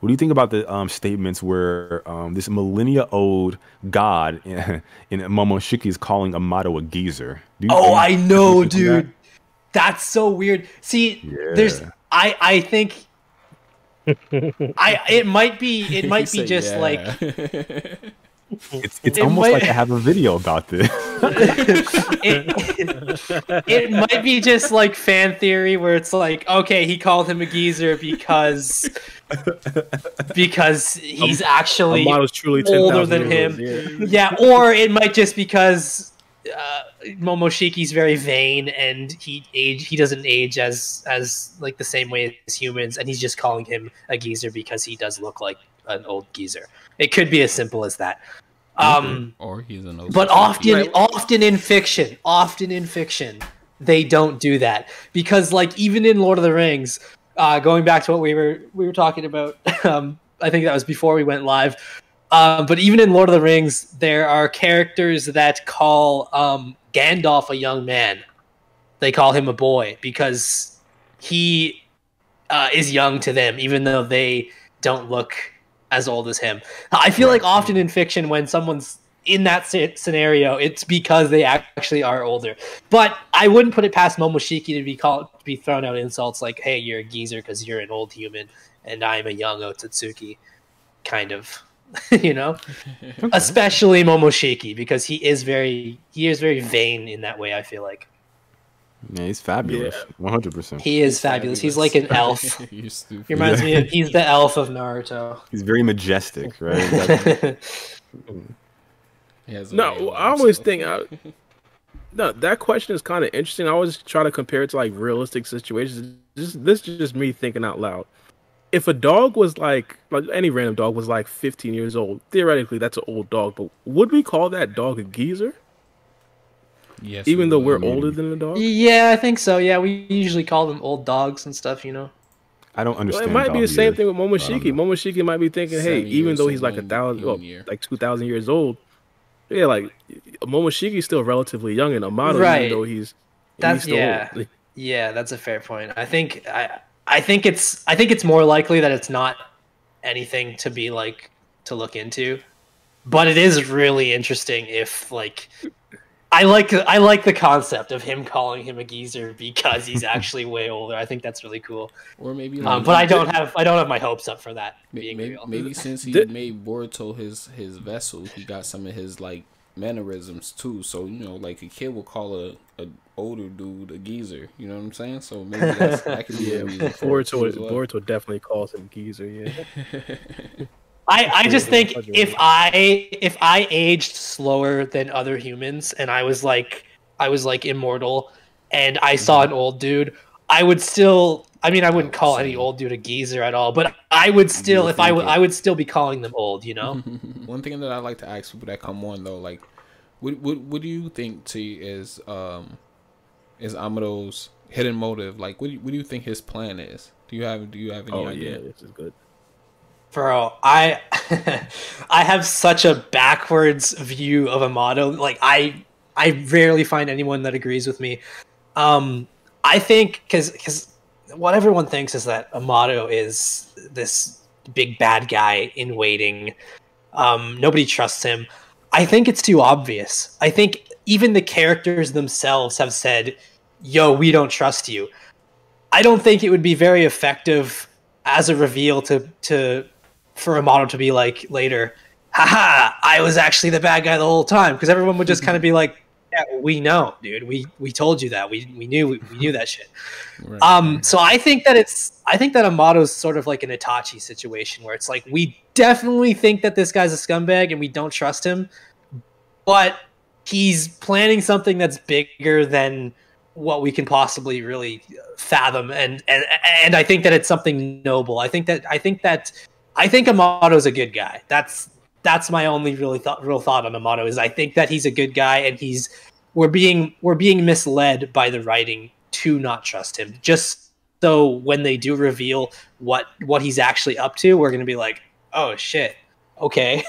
What do you think about the statements where this millennia-old god in Momoshiki is calling Amado a geezer? Are Oh, you I definitely know, thinking that? dude. That's so weird. See, there's Yeah. I think I it He might be said, just like "Yeah." It's it almost might like I have a video about this. it it might be just like fan theory where it's like, okay, he called him a geezer because he's actually Amado's truly older 10,000 than years old. him. Yeah. Yeah, or it might just because Momoshiki's very vain and he doesn't age as like the same way as humans, and he's just calling him a geezer because he does look like an old geezer. It could be as simple as that. Okay. Or he's an But Otsutsuki. often in fiction, they don't do that because, like, even in Lord of the Rings, going back to what we were talking about, I think that was before we went live. But even in Lord of the Rings, there are characters that call Gandalf a young man. They call him a boy because he is young to them, even though they don't look as old as him. I feel Right. like often in fiction, when someone's in that scenario, it's because they actually are older. But I wouldn't put it past Momoshiki to be thrown out insults like, "Hey, you're a geezer because you're an old human, and I'm a young Otsutsuki," kind of, you know. Especially Momoshiki because he is very vain in that way. I feel like Yeah, he's fabulous. Yeah. 100%. he is fabulous. He's like an elf. You're stupid. He reminds me of he's the elf of Naruto. He's very majestic, right? That's- He has a No, way about I always himself. think no, that question is kind of interesting. I always try to compare it to like realistic situations. This is just me thinking out loud. If a dog was like any random dog was like 15 years old, theoretically that's an old dog. But would we call that dog a geezer, Yes, even though we we're would. older than the dog? Yeah, I think so. Yeah, we usually call them old dogs and stuff, you know. I don't Well, understand. it might be the dog same years. thing with I don't Momoshiki. know. Momoshiki might be thinking, hey, 7 even years though is he's like one 1,000, human year. like 2,000 years old, yeah, like Momoshiki's still relatively young, and Amado, Right. even though he's That's still yeah. old. Yeah, that's a fair point. I think it's more likely that it's not anything to be like to look into. But it is really interesting if like I like the concept of him calling him a geezer because he's actually way older. I think that's really cool. Or maybe like, But I don't have my hopes up for that being maybe, real. maybe since he Did- made Boruto his vessel, he got some of his like mannerisms too. So you know, like a kid will call a older dude a geezer. You know what I'm saying? So maybe that could be Yeah, a reason for it too as well. Boruto definitely calls him geezer. Yeah, I just think Pleasure. if I aged slower than other humans and I was like immortal and I saw an old dude, I would still I mean I wouldn't call any old dude a geezer at all, but I would still if I would still be calling them old, you know? One thing that I like to ask people that come on though, like, what do you think T is Amado's hidden motive? Like, what do you think his plan is? Do you have any oh idea? yeah, this is good. Bro, I I have such a backwards view of Amado. Like I rarely find anyone that agrees with me. I think because what everyone thinks is that Amado is this big bad guy in waiting. Nobody trusts him. I think it's too obvious. I think even the characters themselves have said, "Yo, we don't trust you." I don't think it would be very effective as a reveal for Amado to be like later, haha, I was actually the bad guy the whole time, because everyone would just kind of be like, yeah, we know, dude. We told you that. We knew that shit. Right. So I think that Amado's sort of like an Itachi situation where it's like we definitely think that this guy's a scumbag and we don't trust him, but he's planning something that's bigger than what we can possibly really fathom, and I think that it's something noble. I think Amado's a good guy. That's my only real thought on Amado is I think that he's a good guy, and we're being misled by the writing to not trust him. Just so when they do reveal what he's actually up to, we're gonna be like, oh shit, okay.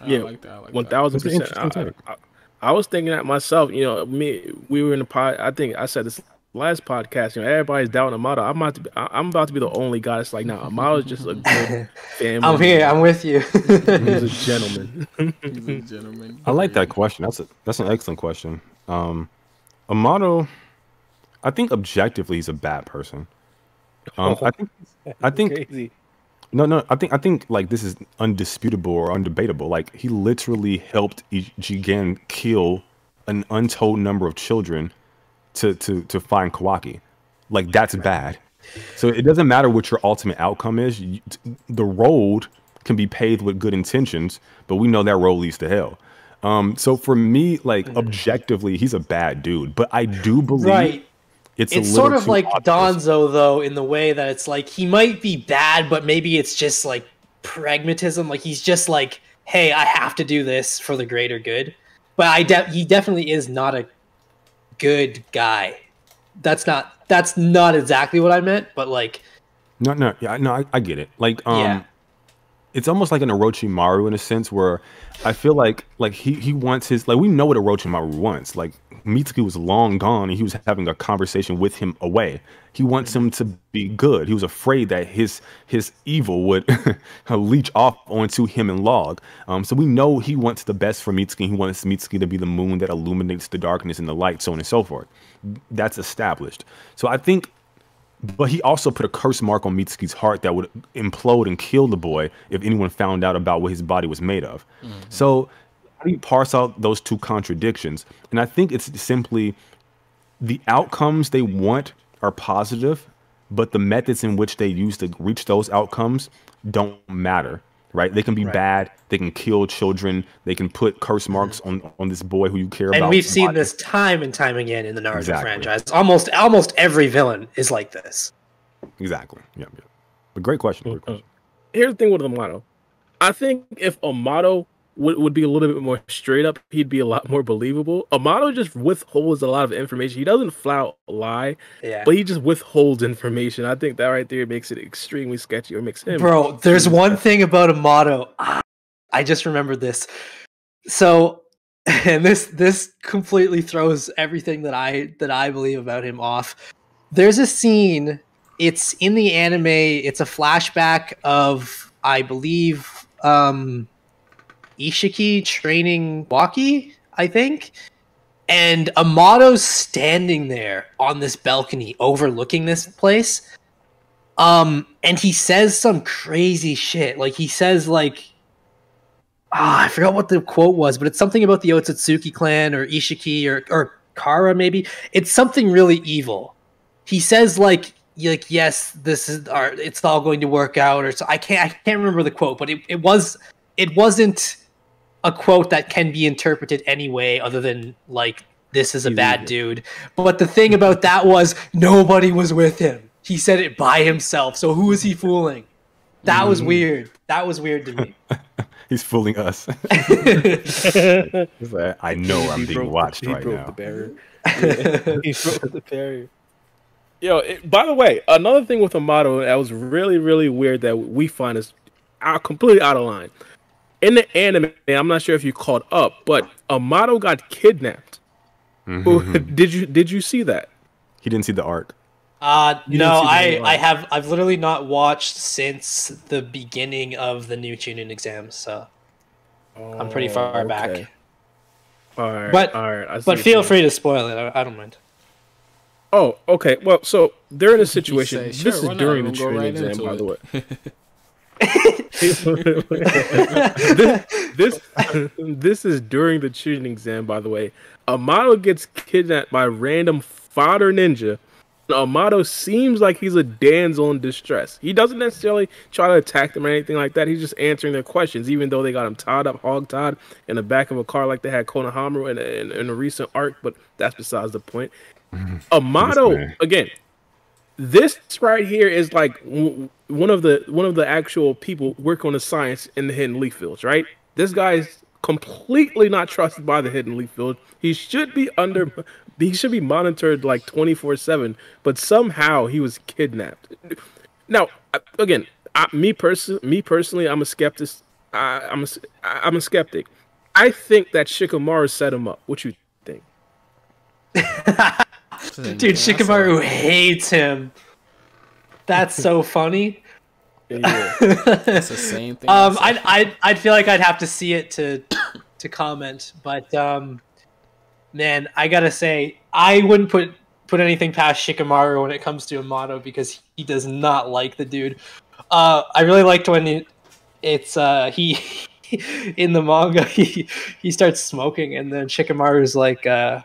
Yeah, I like that. I like that. 1,000%. That's an interesting take. I was thinking that myself. You know, we were in the pod. I think I said this last podcast, everybody's doubting Amado. I'm about to be the only guy that's like, nah, Amado's just a good family. I'm here. I'm with you. He's a gentleman. He's a gentleman. I like that question. That's an excellent question. Amado, I think objectively he's a bad person. I think Crazy. no, I think like this is undisputable or undebatable. Like he literally helped Jigen kill an untold number of children to find Kawaki. Like that's bad. So it doesn't matter what your ultimate outcome is. The road can be paved with good intentions, but we know that road leads to hell. So for me, like objectively, he's a bad dude. But I do believe Right. it's It's a sort little of too like obvious. Donzo, though, in the way that it's like he might be bad, but maybe it's just like pragmatism. Like he's just like, hey, I have to do this for the greater good. But he definitely is not a good guy. That's not exactly what I meant, but like, No, yeah, no, I get it. Like, yeah, it's almost like an Orochimaru in a sense where I feel like he wants his like we know what Orochimaru wants. Like Mitsuki was long gone and he was having a conversation with him away. He wants him to be good. He was afraid that his evil would leech off onto him and Log. So we know he wants the best for Mitsuki. He wants Mitsuki to be the moon that illuminates the darkness and the light, so on and so forth. That's established. So I think but he also put a curse mark on Mitsuki's heart that would implode and kill the boy if anyone found out about what his body was made of. So how do you parse out those two contradictions? And I think it's simply the outcomes they want are positive, but the methods in which they use to reach those outcomes don't matter. Right? They can be bad. They can kill children. They can put curse marks on this boy who you care about. and we've seen this time and time again in the Naruto Exactly. franchise. Almost every villain is like this. Exactly. Yeah. But great question. Great question. Here's the thing with Amado. I think if Amado would be a little bit more straight up, he'd be a lot more believable. Amado just withholds a lot of information. He doesn't flat out lie, Yeah. but he just withholds information. I think that right there makes it extremely sketchy, or makes him. Bro, there's one thing about Amado. I just remembered this. So, and this completely throws everything that I believe about him off. There's a scene. It's in the anime. It's a flashback of, I believe, Ishiki training Waki, I think. And Amado's standing there on this balcony overlooking this place. And he says some crazy shit. Like he says like I forgot what the quote was, but it's something about the Otsutsuki clan or Ishiki or Kara maybe. It's something really evil. He says like yes, this is it's all going to work out or so I can't remember the quote, but it wasn't a quote that can be interpreted any way other than like this is a bad dude. But the thing about that was nobody was with him. He said it by himself. So who is he fooling? That was weird. That was weird to me. He's fooling us. He's like, I know I'm being watched right now. The barrier. He broke the barrier. Yo, by the way, another thing with Amado that was really, really weird that we find is completely out of line. In the anime, I'm not sure if you caught up, but Amado got kidnapped. Did you see that? He didn't see the arc. No, I've literally not watched since the beginning of the new Chunin exams, so I'm pretty far back. All right, But feel free to spoil it. I don't mind. Oh, okay. Well, so they're in a situation. Say, this sure, is why not? during the We'll go Chunin right exam, into by it. the way. this is during the Chunin exam, by the way. Amado gets kidnapped by random fodder ninja. Amado seems like he's a damsel in distress. He doesn't necessarily try to attack them or anything like that. He's just answering their questions, even though they got him tied up, hog-tied in the back of a car like they had Konohamaru in a recent arc, but that's besides the point. Amado, again, this right here is like one of the actual people working on the science in the Hidden Leaf Fields, right? This guy's completely not trusted by the Hidden Leaf Field. He should be monitored like 24/7, but somehow he was kidnapped. Now, again, me personally, I'm a skeptic. I'm a skeptic. I think that Shikamaru set him up. What you think? Dude, Shikamaru hates him. That's so funny. Yeah. It's the same thing. I'd feel like I'd have to see it to comment, but man, I gotta say, I wouldn't put anything past Shikamaru when it comes to Amado because he does not like the dude. I really liked when he in the manga he starts smoking and then Shikamaru's like, yeah,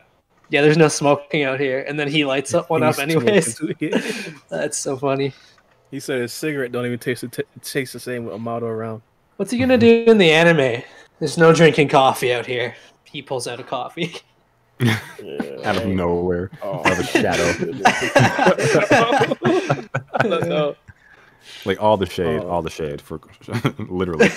there's no smoking out here, and then he lights up one up anyways. That's so funny. He said his cigarette don't even taste the same with Amado around. What's he gonna do in the anime? There's no drinking coffee out here. He pulls out a coffee. Yeah, Out of nowhere, out of a shadow. No. Like all the shade for literally.